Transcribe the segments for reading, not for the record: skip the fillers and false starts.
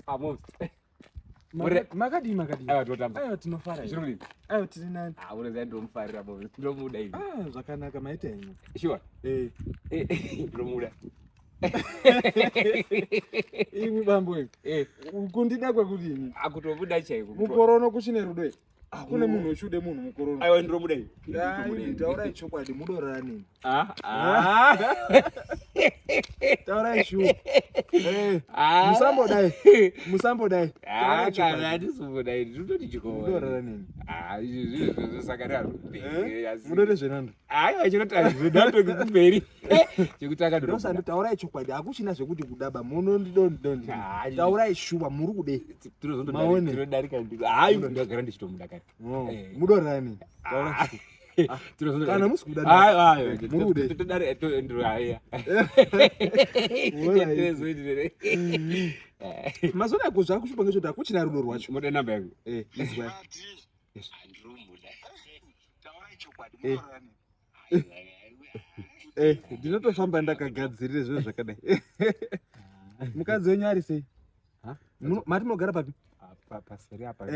Amo. Makadi. Aiwa totamba. Aiwa tinofara. Zviri. Aiwa tiri nani? Unoziva ndomufarira amo. Ndomuda hivi. Zvakanaka maita henyu. Sure. Ndomuda. Imwe bambo kundida kwekudini? Akutobuda chaiko. Mukorono kuchine rudo here. Kune munhu uchude munhu mukorono. Aiwa ndomuda hivi. Taurai chokwadi mudorora nini? Taurai shu. Musambodai. Kana handisimbodai ndinototi chikova. Mudorora nini? Izvi sakararo. Mudore zvenando. Aiwa chinoti zvedando ngekumberi. Chekutanga ndiro. Ndosando taurai chokwadi akuchina zvekuti kudaba munondidoni. Taurai shuwa muri kudei. Tinodarika ndiko. Hayi ndagara ndichitomudakara. Mudorora nini? Taurai shu. Kana musikudani. Murude. Todare ndiro haya. Mazona kuzva kushupa ngechoti akuchina rudo rwacho. Mode namba yangu. Izwa. Andromuda. Taurai chokwadi ndinotofamba ndakagadzirira zviro zvakadai. Mukadzi wenyu ari sei? Mati munogara papi? Paseri apa.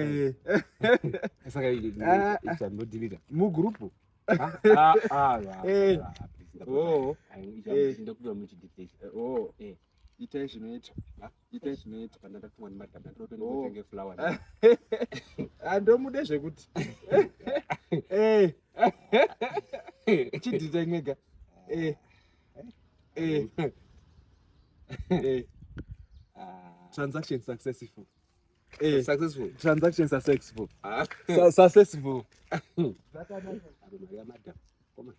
Saka ichandodilita. Mugrupu? Ndakuva muchidictation. Itai zvinoita. Kana ndatumwa nemadhadha ndotenge flower. Ndomude zvekuti. Chidhita imwega. Transaction successful. Successful. Transaction successful. Successful. Madam, come on.